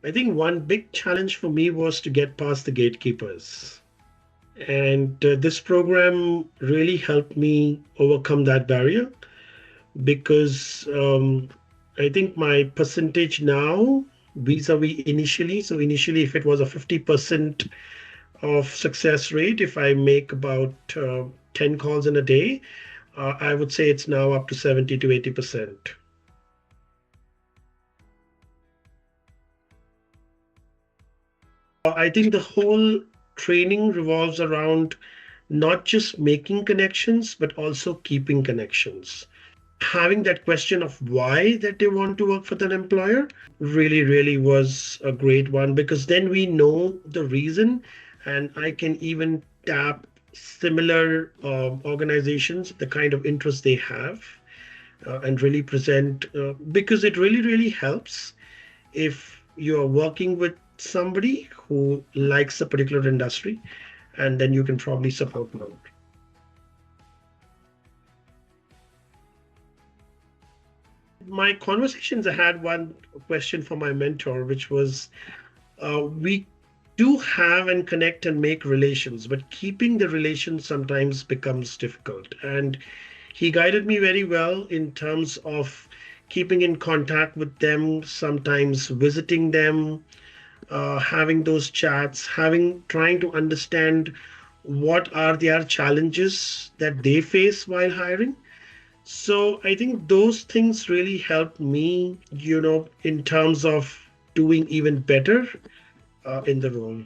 I think one big challenge for me was to get past the gatekeepers. And this program really helped me overcome that barrier because I think my percentage now vis-a-vis initially, so initially if it was a 50% of success rate, if I make about 10 calls in a day, I would say it's now up to 70 to 80%. I think the whole training revolves around not just making connections, but also keeping connections. Having that question of why that they want to work for that employer really, really was a great one because then we know the reason, and I can even tap similar organizations, the kind of interest they have, and really present because it really, really helps if you're working with somebody who likes a particular industry, and then you can probably support them. My conversations, I had one question for my mentor, which was we do have and connect and make relations, but keeping the relations sometimes becomes difficult. And he guided me very well in terms of keeping in contact with them, sometimes visiting them, having those chats, having trying to understand what are their challenges that they face while hiring. So I think those things really helped me, in terms of doing even better in the role.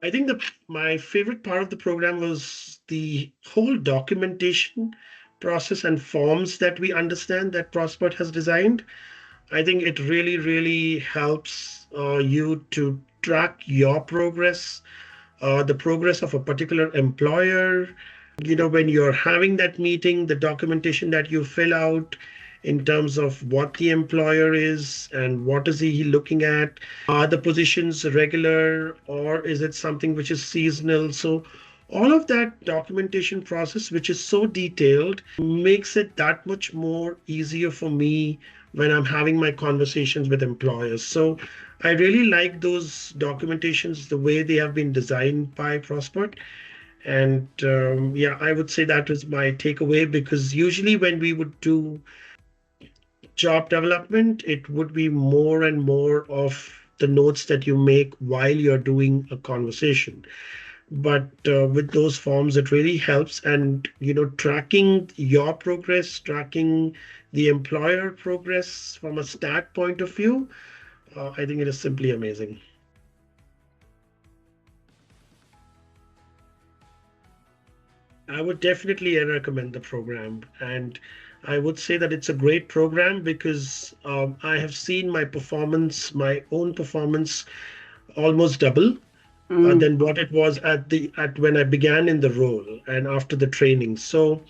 I think my favorite part of the program was the whole documentation process and forms that we understand that Prospert has designed. I think it really, really helps you to track your progress, the progress of a particular employer. When you're having that meeting, the documentation that you fill out in terms of what the employer is and what is he looking at. Are the positions regular or is it something which is seasonal? So all of that documentation process, which is so detailed, makes it that much more easier for me when I'm having my conversations with employers. So I really like those documentations, the way they have been designed by Prospert. And yeah, I would say that was my takeaway because usually when we would do job development, it would be more and more of the notes that you make while you're doing a conversation. But with those forms, it really helps. And, tracking your progress, tracking the employer progress from a stat point of view, I think it is simply amazing. I would definitely recommend the program. And I would say that it's a great program because I have seen my performance, my own performance, almost double Mm. than what it was at when I began in the role and after the training. So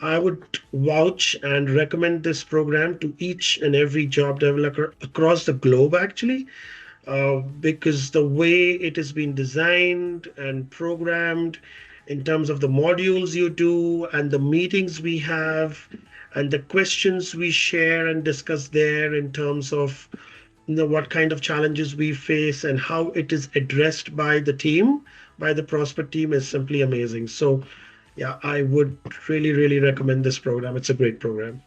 I would vouch and recommend this program to each and every job developer across the globe, actually, because the way it has been designed and programmed in terms of the modules you do and the meetings we have and the questions we share and discuss there in terms of what kind of challenges we face and how it is addressed by the team, by the Prospect team is simply amazing. So yeah, I would really, really recommend this program. It's a great program.